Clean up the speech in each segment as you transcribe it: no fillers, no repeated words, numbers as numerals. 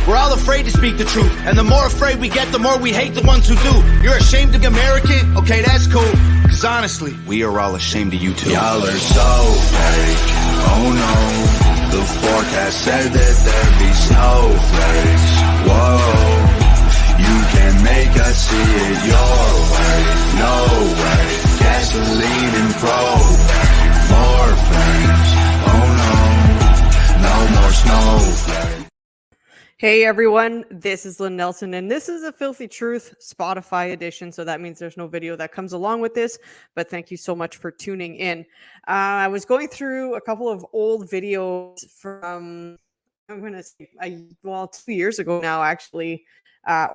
We're all afraid to speak the truth, and the more afraid we get, the more we hate the ones who do. You're ashamed to be American? Okay, that's cool. Cause honestly, we are all ashamed of you too. Y'all are so fake, oh no. The forecast said that there'd be snowflakes. Whoa, you can make us see it your way. No way, gasoline and propane. More flames, oh no. No more snowflakes. Hey everyone, this is Lynn Nelson, and this is a Filthy Truth Spotify edition, so that means there's no video that comes along with this, but thank you so much for tuning in. I was going through a couple of old videos from, I'm going to say, 2 years ago now, actually,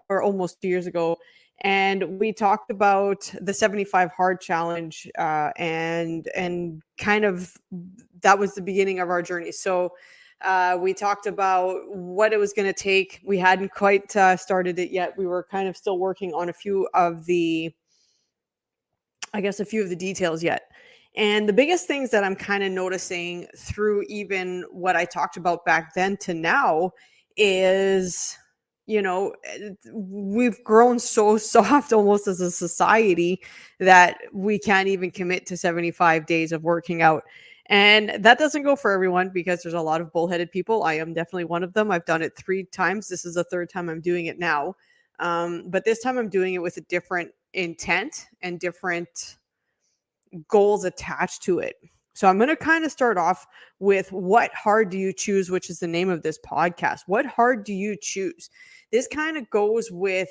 or almost 2 years ago, and we talked about the 75 Hard Challenge, and kind of that was the beginning of our journey. So we talked about what it was going to take. We hadn't quite started it yet. We were kind of still working on a few of the details yet. And the biggest things that I'm kind of noticing through even what I talked about back then to now is, you know, we've grown so soft almost as a society that we can't even commit to 75 days of working out. And that doesn't go for everyone because there's a lot of bullheaded people. I am definitely one of them. I've done it 3 times. This is the 3rd time I'm doing it now. But this time I'm doing it with a different intent and different goals attached to it. So I'm going to kind of start off with what hard do you choose, which is the name of this podcast. What hard do you choose? This kind of goes with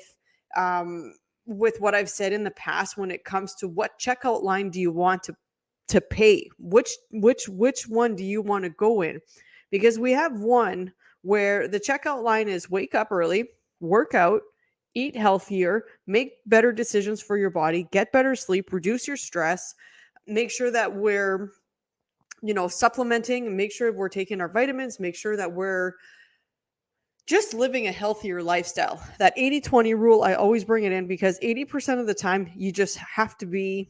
what I've said in the past when it comes to what checkout line do you want to pay, which one do you want to go in? Because we have one where the checkout line is wake up early, work out, eat healthier, make better decisions for your body, get better sleep, reduce your stress, make sure that we're, you know, supplementing, make sure we're taking our vitamins, make sure that we're just living a healthier lifestyle. That 80-20 rule, I always bring it in because 80% of the time you just have to be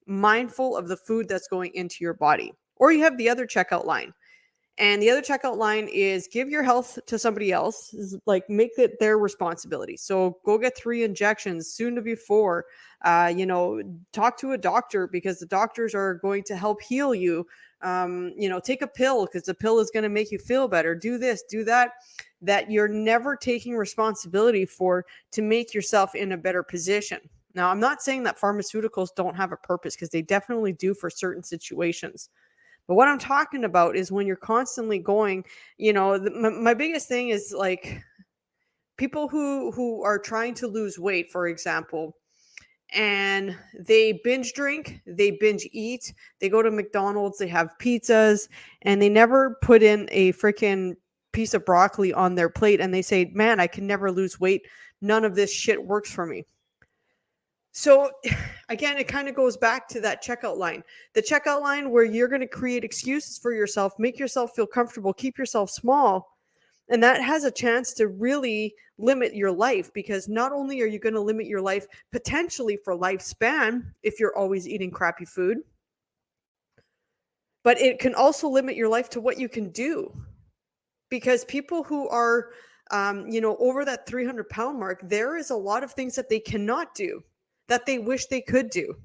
mindful of the food that's going into your body. Or you have the other checkout line. And the other checkout line is give your health to somebody else, like make it their responsibility. So go get 3 injections, soon to be 4. Talk to a doctor because the doctors are going to help heal you. Take a pill because the pill is going to make you feel better. Do this, do that you're never taking responsibility for to make yourself in a better position. Now, I'm not saying that pharmaceuticals don't have a purpose because they definitely do for certain situations. But what I'm talking about is when you're constantly going, my biggest thing is like people who are trying to lose weight, for example, and they binge drink, they binge eat, they go to McDonald's, they have pizzas, and they never put in a freaking piece of broccoli on their plate. And they say, man, I can never lose weight. None of this shit works for me. So again, it kind of goes back to that checkout line. The checkout line where you're going to create excuses for yourself, make yourself feel comfortable, keep yourself small. And that has a chance to really limit your life because not only are you going to limit your life potentially for lifespan if you're always eating crappy food, but it can also limit your life to what you can do. Because people who are, over that 300-pound mark, there is a lot of things that they cannot do that they wish they could do.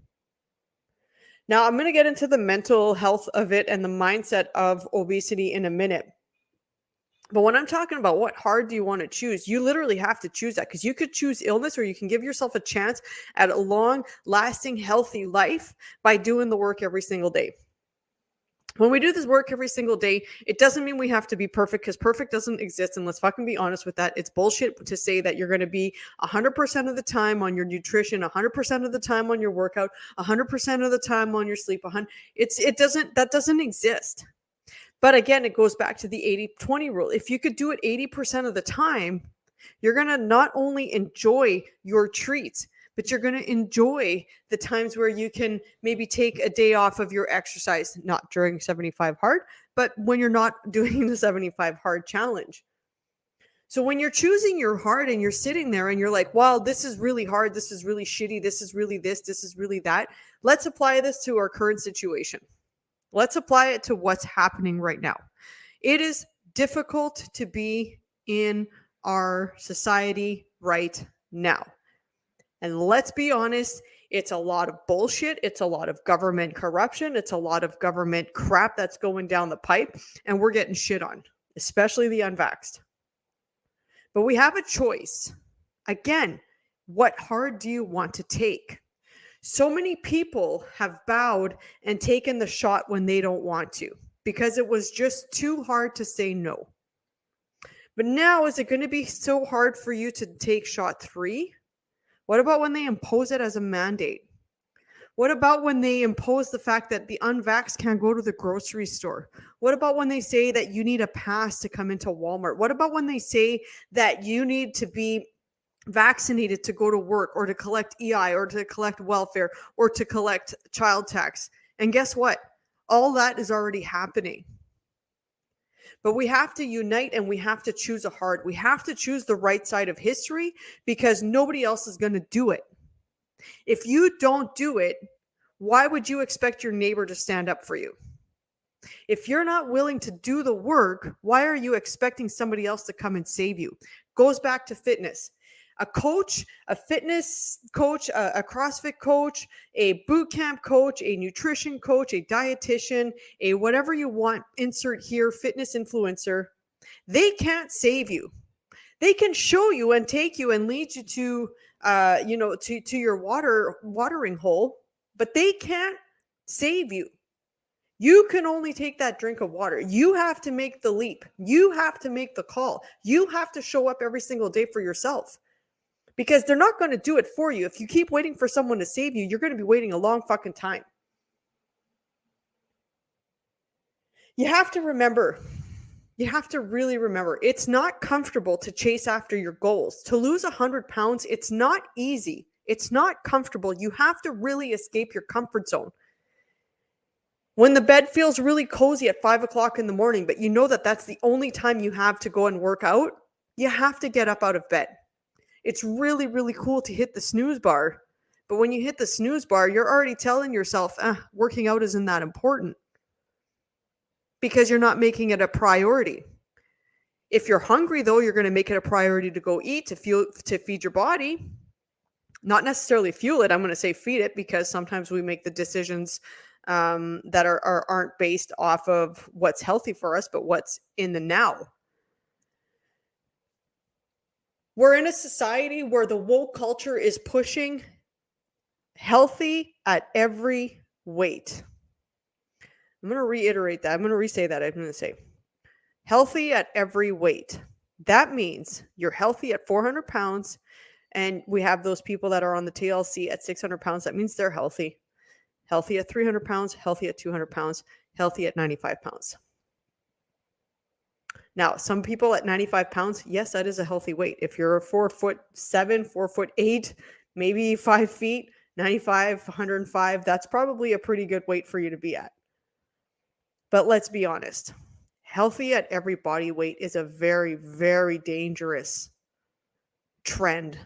Now, I'm going to get into the mental health of it and the mindset of obesity in a minute. But when I'm talking about what hard do you want to choose, you literally have to choose that because you could choose illness or you can give yourself a chance at a long, lasting, healthy life by doing the work every single day. When we do this work every single day, it doesn't mean we have to be perfect because perfect doesn't exist. And let's fucking be honest with that. It's bullshit to say that you're going to be 100% of the time on your nutrition, 100% of the time on your workout, 100% of the time on your sleep. That doesn't exist. But again, it goes back to the 80-20 rule. If you could do it 80% of the time, you're going to not only enjoy your treats, but you're going to enjoy the times where you can maybe take a day off of your exercise, not during 75 hard, but when you're not doing the 75 hard challenge. So when you're choosing your hard and you're sitting there and you're like, wow, this is really hard. This is really shitty. This is really this. This is really that. Let's apply this to our current situation. Let's apply it to what's happening right now. It is difficult to be in our society right now. And let's be honest, it's a lot of bullshit. It's a lot of government corruption. It's a lot of government crap that's going down the pipe, and we're getting shit on, especially the unvaxxed. But we have a choice. Again, what hard do you want to take? So many people have bowed and taken the shot when they don't want to because it was just too hard to say no. But now, is it going to be so hard for you to take shot 3? What about when they impose it as a mandate? What about when they impose the fact that the unvaxxed can't go to the grocery store? What about when they say that you need a pass to come into Walmart? What about when they say that you need to be vaccinated to go to work or to collect EI or to collect welfare or to collect child tax? And guess what? All that is already happening. But we have to unite and we have to choose a hard. We have to choose the right side of history because nobody else is going to do it. If you don't do it, why would you expect your neighbor to stand up for you? If you're not willing to do the work, why are you expecting somebody else to come and save you? Goes back to fitness. A coach, a fitness coach, a CrossFit coach, a boot camp coach, a nutrition coach, a dietitian, a whatever you want, insert here, fitness influencer, they can't save you. They can show you and take you and lead you to to your watering hole, but they can't save you. You can only take that drink of water. You have to make the leap. You have to make the call. You have to show up every single day for yourself because they're not going to do it for you. If you keep waiting for someone to save you, you're going to be waiting a long fucking time. You have to remember, you have to really remember, it's not comfortable to chase after your goals. To lose 100 pounds, it's not easy. It's not comfortable. You have to really escape your comfort zone. When the bed feels really cozy at 5 o'clock in the morning, but you know that that's the only time you have to go and work out, you have to get up out of bed. It's really, really cool to hit the snooze bar. But when you hit the snooze bar, you're already telling yourself, working out isn't that important because you're not making it a priority. If you're hungry, though, you're going to make it a priority to go eat, to feed your body. Not necessarily fuel it. I'm going to say feed it because sometimes we make the decisions that aren't based off of what's healthy for us, but what's in the now. We're in a society where the woke culture is pushing healthy at every weight. I'm going to reiterate that. I'm going to re-say that. I'm going to say healthy at every weight. That means you're healthy at 400 pounds, and we have those people that are on the TLC at 600 pounds. That means they're healthy. Healthy at 300 pounds, healthy at 200 pounds, healthy at 95 pounds. Now, some people at 95 pounds, yes, that is a healthy weight. If you're 4'7", 4'8", maybe 5 feet, 95, 105, that's probably a pretty good weight for you to be at. But let's be honest. Healthy at every body weight is a very, very dangerous trend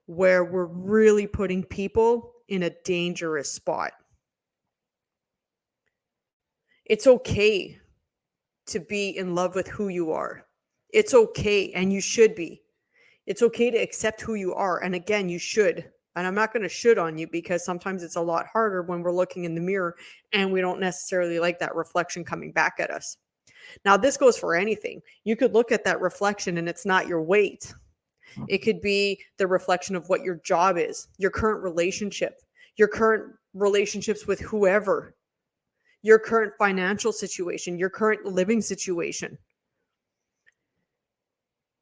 where we're really putting people in a dangerous spot. It's okay to be in love with who you are. It's okay, and you should be. It's okay to accept who you are. And again, you should. And I'm not going to should on you because sometimes it's a lot harder when we're looking in the mirror and we don't necessarily like that reflection coming back at us. Now, this goes for anything. You could look at that reflection and it's not your weight. It could be the reflection of what your job is, your current relationship, your current relationships with whoever, your current financial situation, your current living situation.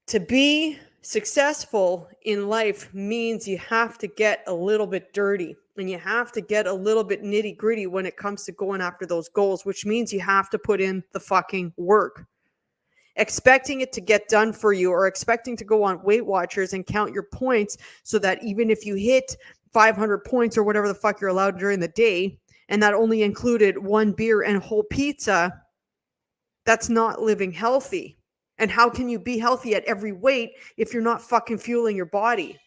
To be successful in life means you have to get a little bit dirty and you have to get a little bit nitty gritty when it comes to going after those goals, which means you have to put in the fucking work. Expecting it to get done for you or expecting to go on Weight Watchers and count your points so that even if you hit 500 points or whatever the fuck you're allowed during the day, and that only included one beer and a whole pizza, that's not living healthy. And how can you be healthy at every weight if you're not fucking fueling your body?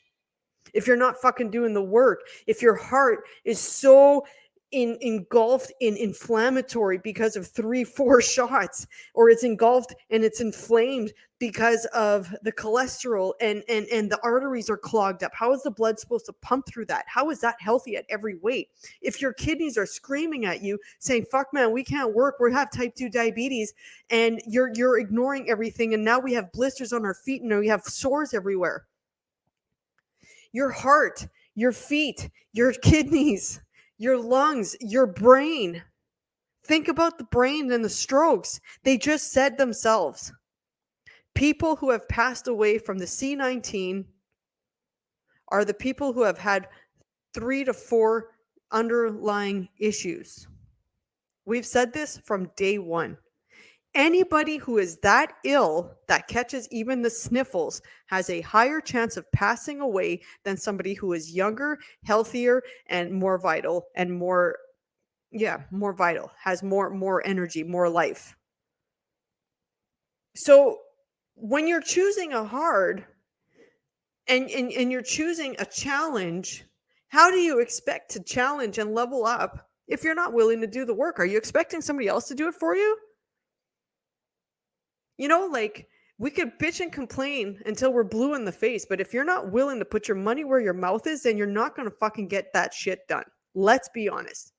If you're not fucking doing the work? If your heart is so engulfed in inflammatory because of 3-4 shots, or it's engulfed and it's inflamed because of the cholesterol, and the arteries are clogged up. How is the blood supposed to pump through that? How is that healthy at every weight? If your kidneys are screaming at you saying, fuck man, we can't work, we have type 2 diabetes, and you're ignoring everything, and now we have blisters on our feet and we have sores everywhere. Your heart, your feet, your kidneys, your lungs, your brain. Think about the brain and the strokes. They just said themselves. People who have passed away from the C19 are the people who have had 3 to 4 underlying issues. We've said this from day one. Anybody who is that ill that catches even the sniffles has a higher chance of passing away than somebody who is younger, healthier, and more vital, and more vital, has more energy, more life. So when you're choosing a hard and you're choosing a challenge, how do you expect to challenge and level up if you're not willing to do the work? Are you expecting somebody else to do it for you? You know, like, we could bitch and complain until we're blue in the face, but if you're not willing to put your money where your mouth is, then you're not going to fucking get that shit done. Let's be honest.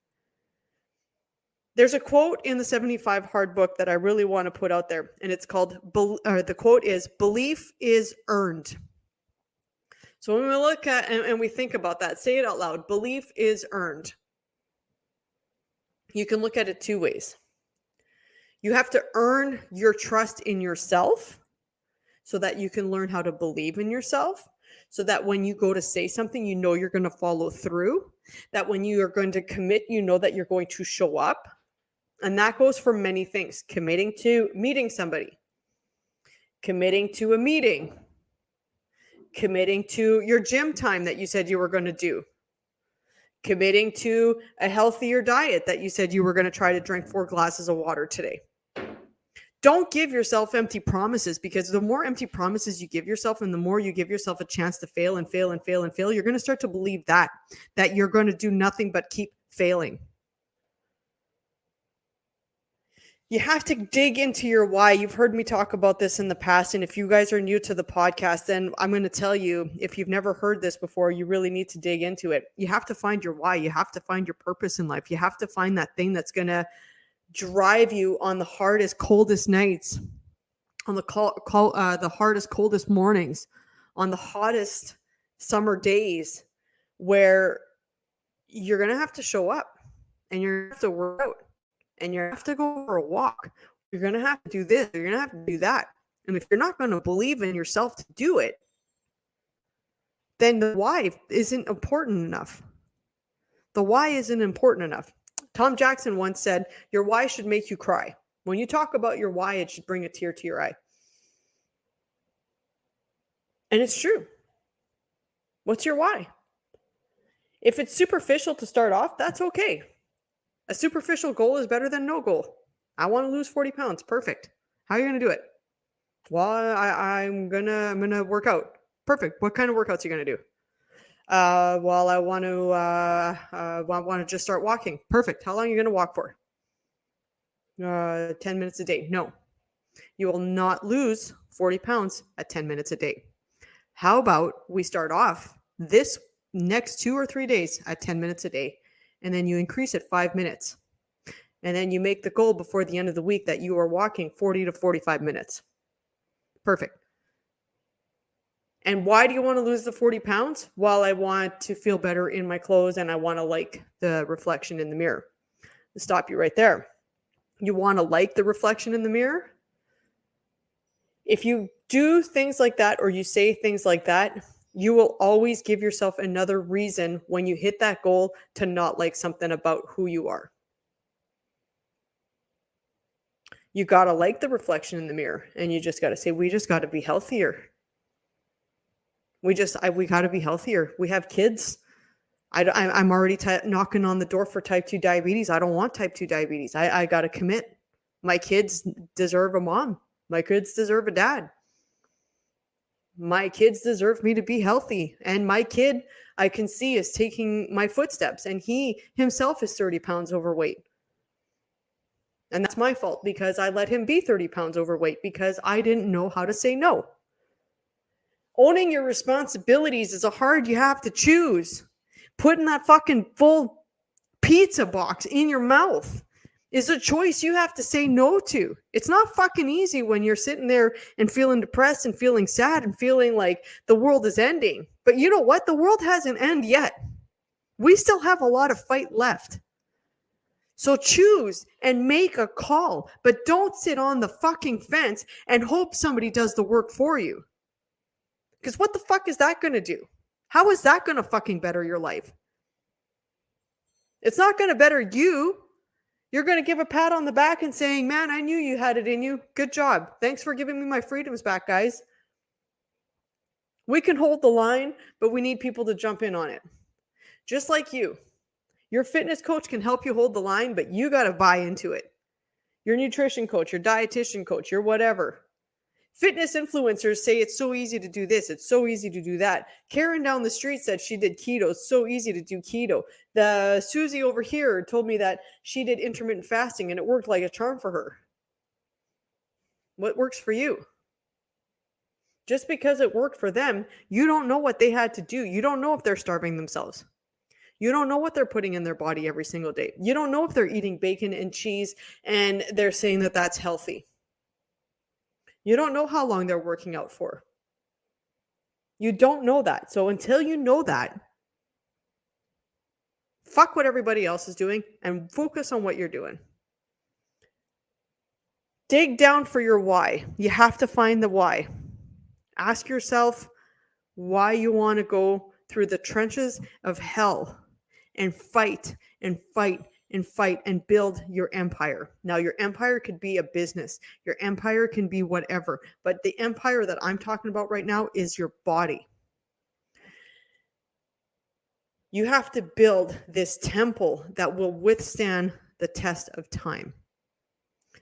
There's a quote in the 75 Hard book that I really want to put out there, and it's called, the quote is, belief is earned. So when we look at and we think about that, say it out loud, belief is earned. You can look at it 2 ways. You have to earn your trust in yourself so that you can learn how to believe in yourself, so that when you go to say something, you know you're going to follow through, that when you are going to commit, you know that you're going to show up. And that goes for many things. Committing to meeting somebody, committing to a meeting, committing to your gym time that you said you were going to do, committing to a healthier diet that you said you were going to try to drink 4 glasses of water today. Don't give yourself empty promises, because the more empty promises you give yourself and the more you give yourself a chance to fail and fail and fail and fail, you're going to start to believe that you're going to do nothing but keep failing. You have to dig into your why. You've heard me talk about this in the past. And if you guys are new to the podcast, then I'm going to tell you, if you've never heard this before, you really need to dig into it. You have to find your why. You have to find your purpose in life. You have to find that thing that's going to drive you on the hardest, coldest nights, on the hardest, coldest mornings, on the hottest summer days, where you're going to have to show up and you're going to have to work out and you have to go for a walk. You're going to have to do this. You're going to have to do that. And if you're not going to believe in yourself to do it, then the why isn't important enough. The why isn't important enough. Tom Jackson once said, your why should make you cry. When you talk about your why, it should bring a tear to your eye. And it's true. What's your why? If it's superficial to start off, that's okay. A superficial goal is better than no goal. I want to lose 40 pounds. Perfect. How are you going to do it? Well, I'm gonna work out. Perfect. What kind of workouts are you going to do? Well, I want to just start walking. Perfect. How long are you going to walk for? 10 minutes a day. No, you will not lose 40 pounds at 10 minutes a day. How about we start off this next 2 or 3 days at 10 minutes a day, and then you increase it 5 minutes. And then you make the goal before the end of the week that you are walking 40 to 45 minutes. Perfect. And why do you want to lose the 40 pounds? Well, I want to feel better in my clothes and I want to like the reflection in the mirror. I'll stop you right there. You want to like the reflection in the mirror? If you do things like that or you say things like that, you will always give yourself another reason when you hit that goal to not like something about who you are. You got to like the reflection in the mirror, and you just got to say, we just got to be healthier. We got to be healthier. We have kids. I'm already knocking on the door for type 2 diabetes. I don't want type 2 diabetes. I got to commit. My kids deserve a mom. My kids deserve a dad. My kids deserve me to be healthy. And my kid, I can see, is taking my footsteps, and he himself is 30 pounds overweight. And that's my fault because I let him be 30 pounds overweight because I didn't know how to say no. Owning your responsibilities is a hard you have to choose. Putting that fucking full pizza box in your mouth is a choice you have to say no to. It's not fucking easy when you're sitting there and feeling depressed and feeling sad and feeling like the world is ending. But you know what? The world hasn't ended yet. We still have a lot of fight left. So choose and make a call, but don't sit on the fucking fence and hope somebody does the work for you. Because what the fuck is that going to do? How is that going to fucking better your life? It's not going to better you. You're going to give a pat on the back and saying, man, I knew you had it in you. Good job. Thanks for giving me my freedoms back, guys. We can hold the line, but we need people to jump in on it. Just like you. Your fitness coach can help you hold the line, but you got to buy into it. Your nutrition coach, your dietitian coach, your whatever. Fitness influencers say it's so easy to do this. It's so easy to do that. Karen down the street said she did keto. It's so easy to do keto. The Susie over here told me that she did intermittent fasting and it worked like a charm for her. What works for you? Just because it worked for them, you don't know what they had to do. You don't know if they're starving themselves. You don't know what they're putting in their body every single day. You don't know if they're eating bacon and cheese and they're saying that that's healthy. You don't know how long they're working out for. You don't know that. So until you know that, fuck what everybody else is doing and focus on what you're doing. Dig down for your why. You have to find the why. Ask yourself why you want to go through the trenches of hell and fight and fight and fight and build your empire. Now, your empire could be a business. Your empire can be whatever. But the empire that I'm talking about right now is your body. You have to build this temple that will withstand the test of time,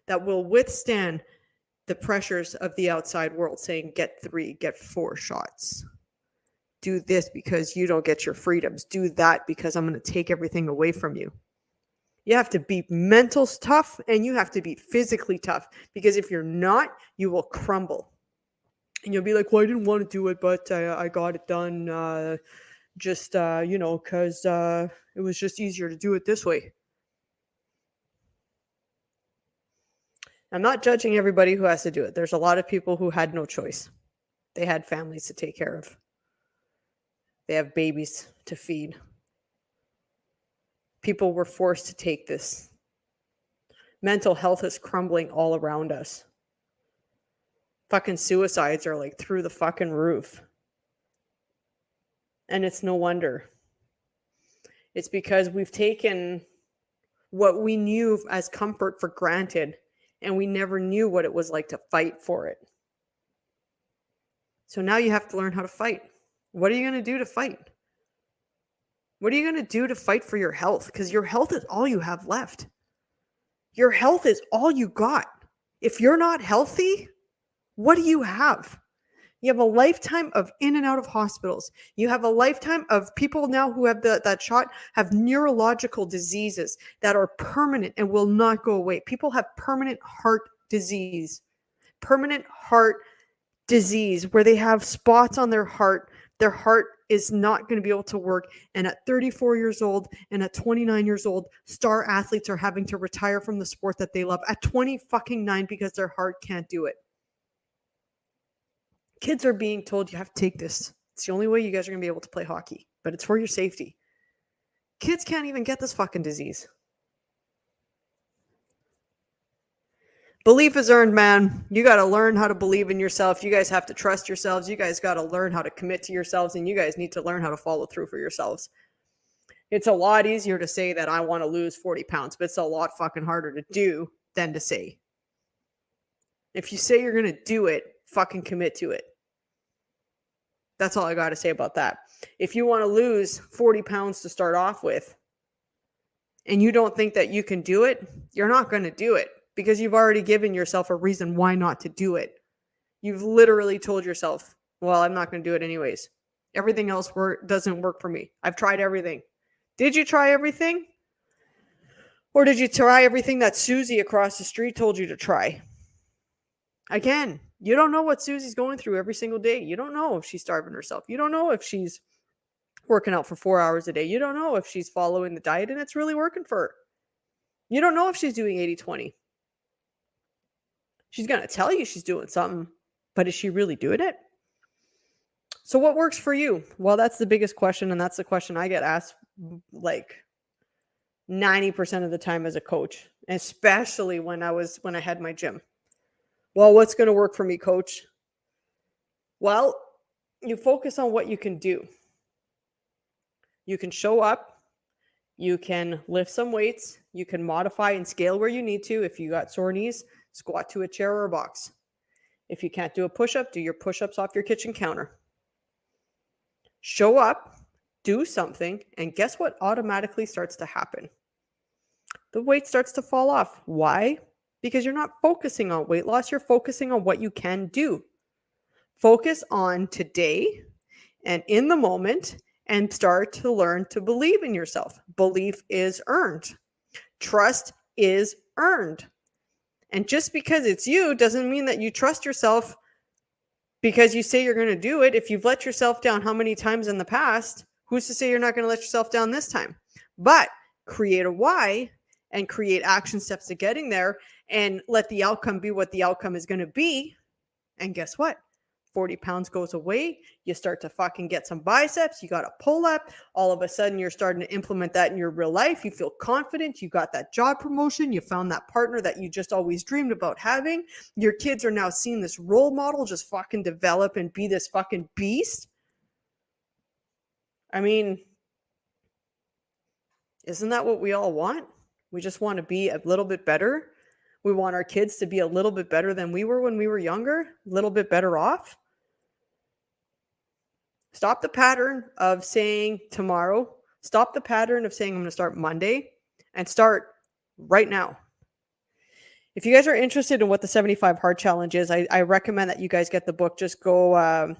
that will withstand the pressures of the outside world saying, get 3, get 4 shots. Do this because you don't get your freedoms. Do that because I'm going to take everything away from you. You have to be mental tough and you have to be physically tough because if you're not, you will crumble. And you'll be like, well, I didn't want to do it, but I got it done because it was just easier to do it this way. I'm not judging everybody who has to do it. There's a lot of people who had no choice. They had families to take care of. They have babies to feed. People were forced to take this. Mental health is crumbling all around us. Fucking suicides are like through the fucking roof. And it's no wonder. It's because we've taken what we knew as comfort for granted, and we never knew what it was like to fight for it. So now you have to learn how to fight. What are you going to do to fight? What are you going to do to fight for your health? Because your health is all you have left. Your health is all you got. If you're not healthy, what do you have? You have a lifetime of in and out of hospitals. You have a lifetime of people now who have that shot have neurological diseases that are permanent and will not go away. People have permanent heart disease where they have spots on their heart. Their heart is not going to be able to work. And at 34 years old and at 29 years old, star athletes are having to retire from the sport that they love at 29 because their heart can't do it. Kids are being told you have to take this. It's the only way you guys are going to be able to play hockey, but it's for your safety. Kids can't even get this fucking disease. Belief is earned, man. You got to learn how to believe in yourself. You guys have to trust yourselves. You guys got to learn how to commit to yourselves, and you guys need to learn how to follow through for yourselves. It's a lot easier to say that I want to lose 40 pounds, but it's a lot fucking harder to do than to say. If you say you're going to do it, fucking commit to it. That's all I got to say about that. If you want to lose 40 pounds to start off with, and you don't think that you can do it, you're not going to do it because you've already given yourself a reason why not to do it. You've literally told yourself Well, I'm not going to do it anyways. Everything else doesn't work for me. I've tried everything. Did you try everything? Or did you try everything that Susie across the street told you to try? Again, you don't know what Susie's going through every single day. You don't know if she's starving herself. You don't know if she's working out for 4 hours a day. You don't know if she's following the diet and it's really working for her. You don't know if she's doing 80-20. She's going to tell you she's doing something, but is she really doing it? So what works for you? Well, that's the biggest question, and that's the question I get asked like 90% of the time as a coach, especially when I had my gym. Well, what's going to work for me, coach? Well, you focus on what you can do. You can show up, you can lift some weights, you can modify and scale where you need to. If you got sore knees, squat to a chair or a box. If you can't do a push-up, do your push-ups off your kitchen counter. Show up, do something, and guess what automatically starts to happen? The weight starts to fall off. Why? Because you're not focusing on weight loss, you're focusing on what you can do. Focus on today and in the moment and start to learn to believe in yourself. Belief is earned. Trust is earned. And just because it's you doesn't mean that you trust yourself because you say you're going to do it. If you've let yourself down how many times in the past, who's to say you're not going to let yourself down this time? But create a why and create action steps to getting there and let the outcome be what the outcome is going to be. And guess what? 40 pounds goes away. You start to fucking get some biceps. You got a pull up. All of a sudden, you're starting to implement that in your real life. You feel confident. You got that job promotion. You found that partner that you just always dreamed about having. Your kids are now seeing this role model just fucking develop and be this fucking beast. I mean, isn't that what we all want? We just want to be a little bit better. We want our kids to be a little bit better than we were when we were younger, a little bit better off. Stop the pattern of saying tomorrow. Stop the pattern of saying I'm going to start Monday and start right now. If you guys are interested in what the 75 hard challenge is, I recommend that you guys get the book. Just go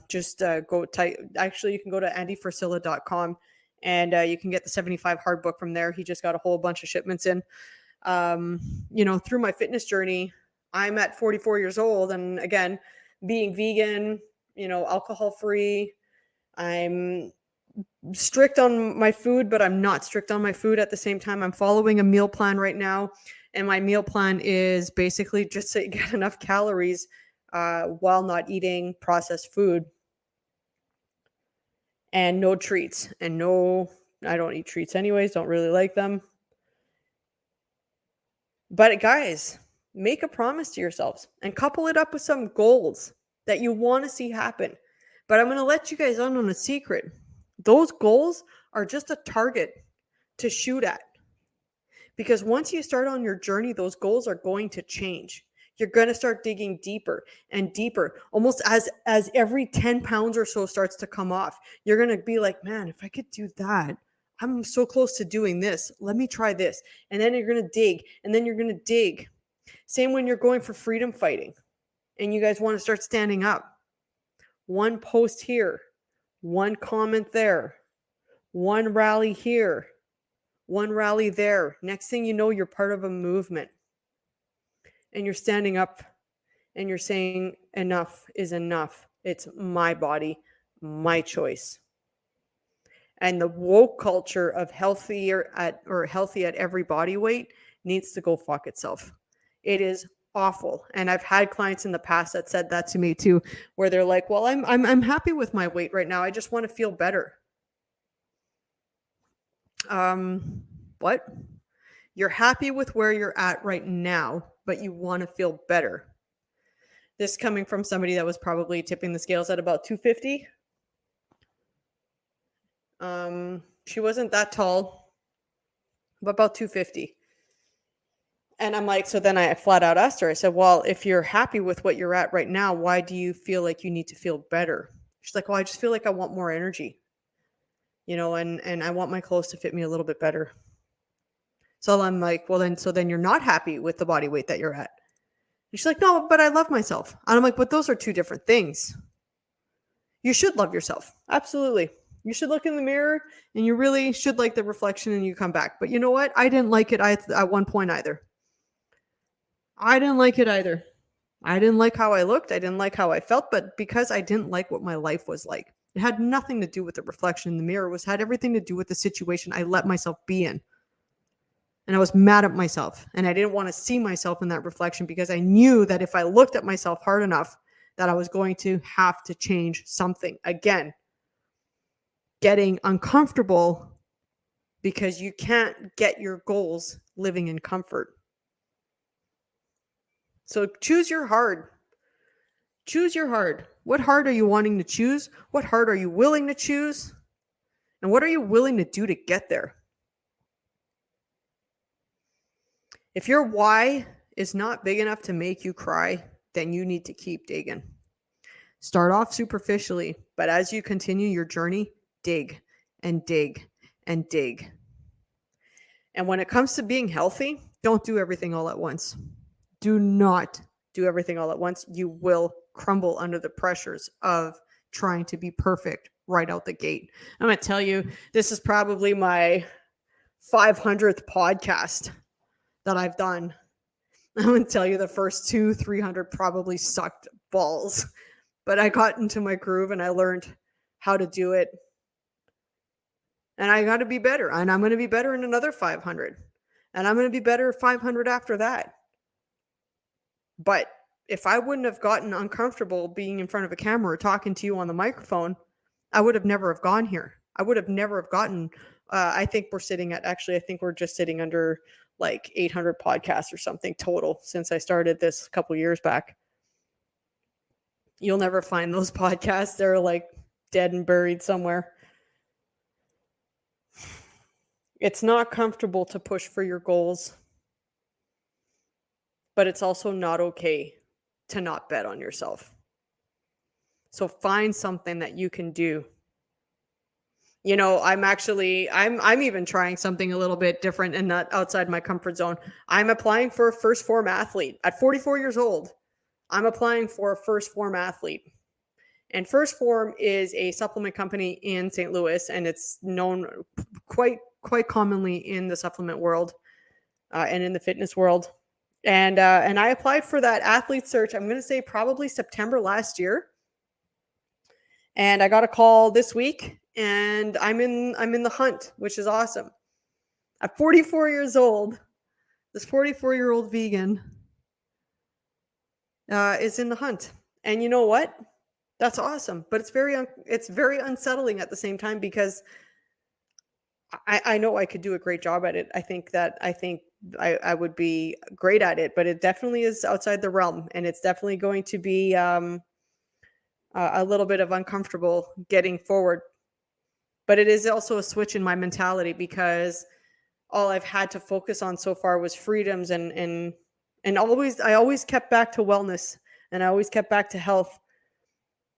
type. Actually, you can go to andyforcilla.com and you can get the 75 hard book from there. He just got a whole bunch of shipments in. Through my fitness journey, I'm at 44 years old. And again, being vegan, alcohol free, I'm strict on my food, but I'm not strict on my food at the same time. I'm following a meal plan right now. And my meal plan is basically just to get enough calories while not eating processed food. And no treats. And no, I don't eat treats anyways. Don't really like them. But guys, make a promise to yourselves and couple it up with some goals that you want to see happen. But I'm going to let you guys in on a secret. Those goals are just a target to shoot at. Because once you start on your journey, those goals are going to change. You're going to start digging deeper and deeper. Almost as every 10 pounds or so starts to come off, you're going to be like, man, if I could do that, I'm so close to doing this. Let me try this. And then you're going to dig. And then you're going to dig. Same when you're going for freedom fighting and you guys want to start standing up. One post here, one comment there, one rally here, one rally there. Next thing you know, you're part of a movement. And you're standing up and you're saying enough is enough. It's my body, my choice. And the woke culture of healthy at every body weight needs to go fuck itself. It is awful. And I've had clients in the past that said that to me too, where they're like, well, I'm happy with my weight right now. I just want to feel better. What? You're happy with where you're at right now, but you want to feel better. This coming from somebody that was probably tipping the scales at about 250. She wasn't that tall, but about 250. And I'm like, so then I flat out asked her, I said, well, if you're happy with what you're at right now, why do you feel like you need to feel better? She's like, well, I just feel like I want more energy, and I want my clothes to fit me a little bit better. So I'm like, well, then you're not happy with the body weight that you're at. And she's like, no, but I love myself. And I'm like, but those are two different things. you should love yourself. Absolutely. You should look in the mirror and you really should like the reflection and you come back. But you know what? I didn't like it at one point either. I didn't like it either. I didn't like how I looked. I didn't like how I felt, but because I didn't like what my life was like, it had nothing to do with the reflection in the mirror. It had everything to do with the situation I let myself be in. And I was mad at myself. And I didn't want to see myself in that reflection because I knew that if I looked at myself hard enough, that I was going to have to change something. Again, getting uncomfortable because you can't get your goals living in comfort. So choose your hard. Choose your hard. What hard are you wanting to choose? What hard are you willing to choose? And what are you willing to do to get there? If your why is not big enough to make you cry, then you need to keep digging. Start off superficially, but as you continue your journey, dig and dig and dig. And when it comes to being healthy, don't do everything all at once. Do not do everything all at once. You will crumble under the pressures of trying to be perfect right out the gate. I'm going to tell you, this is probably my 500th podcast that I've done. I'm going to tell you the first 300 probably sucked balls, but I got into my groove and I learned how to do it. And I got to be better. And I'm going to be better in another 500. And I'm going to be better 500 after that. But if I wouldn't have gotten uncomfortable being in front of a camera or talking to you on the microphone, I would have never have gone here. I would have never have gotten, I think we're just sitting under like 800 podcasts or something total since I started this a couple years back. You'll never find those podcasts. They're like dead and buried somewhere. It's not comfortable to push for your goals, but it's also not okay to not bet on yourself. So find something that you can do. You know, I'm even trying something a little bit different and not outside my comfort zone. I'm applying for a first form athlete at 44 years old. I'm applying for a first form athlete. And First Form is a supplement company in St. Louis, and it's known quite commonly in the supplement world and in the fitness world. And I applied for that athlete search, I'm going to say probably September last year. And I got a call this week, and I'm in the hunt, which is awesome. At 44 years old, this 44-year-old vegan is in the hunt. And you know what? That's awesome. But it's very unsettling at the same time because I know I could do a great job at it. I think I would be great at it, but it definitely is outside the realm, and it's definitely going to be a little bit of uncomfortable getting forward. But it is also a switch in my mentality because all I've had to focus on so far was freedoms and I always kept back to wellness and I always kept back to health.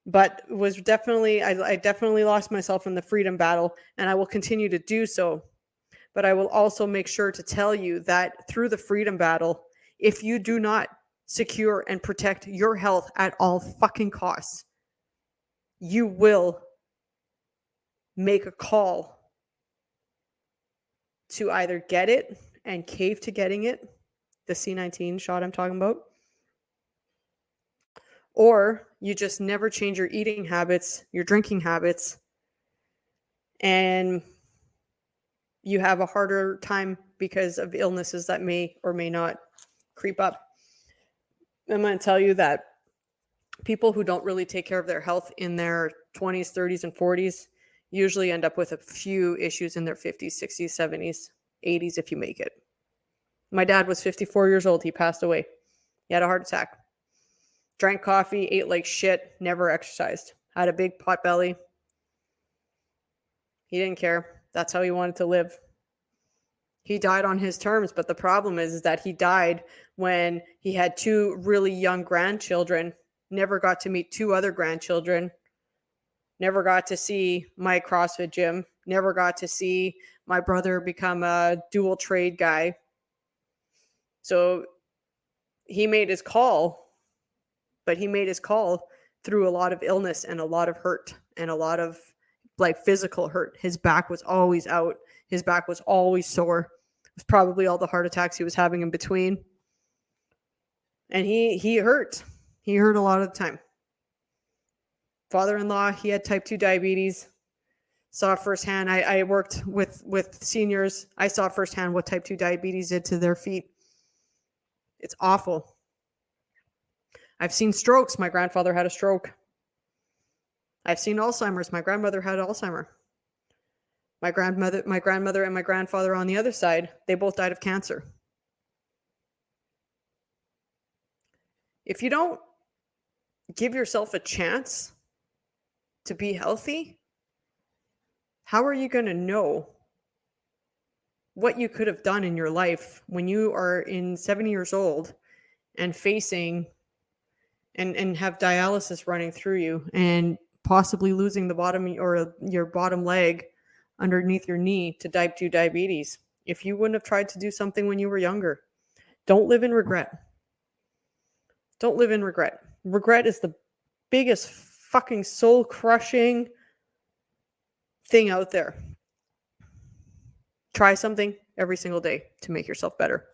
But was definitely I definitely lost myself in the freedom battle, and I will continue to do so. But I will also make sure to tell you that through the freedom battle, if you do not secure and protect your health at all fucking costs, you will make a call to either get it and cave to getting it, the C19 shot I'm talking about, or you just never change your eating habits, your drinking habits, and you have a harder time because of illnesses that may or may not creep up. I'm going to tell you that people who don't really take care of their health in their 20s, 30s, and 40s usually end up with a few issues in their 50s, 60s, 70s, 80s if you make it. My dad was 54 years old. He passed away. He had a heart attack. Drank coffee, ate like shit, never exercised. Had a big pot belly. He didn't care. That's how he wanted to live. He died on his terms, but the problem is that he died when he had 2 really young grandchildren, never got to meet 2 other grandchildren, never got to see my CrossFit gym, never got to see my brother become a dual trade guy. So he made his call, but he made his call through a lot of illness and a lot of hurt and a lot of like physical hurt. His back was always out. His back was always sore. It was probably all the heart attacks he was having in between. And he hurt. He hurt a lot of the time. Father-in-law, he had type 2 diabetes. Saw firsthand. I worked with seniors. I saw firsthand what type 2 diabetes did to their feet. It's awful. I've seen strokes. My grandfather had a stroke. I've seen Alzheimer's. My grandmother had Alzheimer's. My grandmother and my grandfather on the other side, they both died of cancer. If you don't give yourself a chance to be healthy, how are you going to know what you could have done in your life when you are in 70 years old and facing and have dialysis running through you and possibly losing the bottom or your bottom leg underneath your knee to type 2 diabetes if you wouldn't have tried to do something when you were younger? Don't live in regret. Don't live in regret. Regret is the biggest fucking soul crushing thing out there. Try something every single day to make yourself better.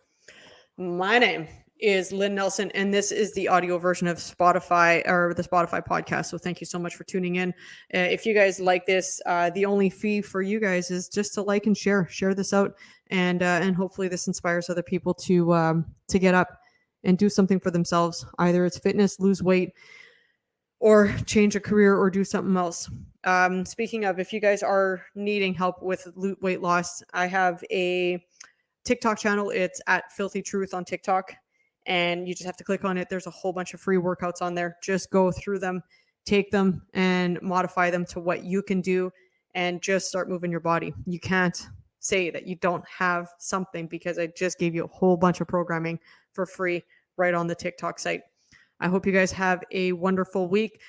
My name is Lynn Nelson, and this is the audio version of Spotify or the Spotify podcast. So thank you so much for tuning in. If you guys like this, the only fee for you guys is just to like and share this out, and hopefully this inspires other people to get up and do something for themselves. Either it's fitness, lose weight, or change a career, or do something else. Speaking of, if you guys are needing help with weight loss, I have a TikTok channel. It's at Filthy Truth on TikTok, and you just have to click on it. There's a whole bunch of free workouts on there. Just go through them, take them, and modify them to what you can do, and just start moving your body. You can't say that you don't have something because I just gave you a whole bunch of programming for free right on the TikTok site. I hope you guys have a wonderful week.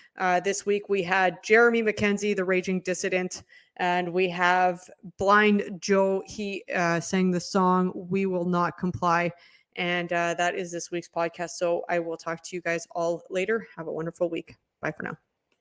This week we had Jeremy McKenzie, the Raging Dissident, and we have Blind Joe. He sang the song "We Will Not Comply," and that is this week's podcast. So I will talk to you guys all later. Have a wonderful week. Bye for now.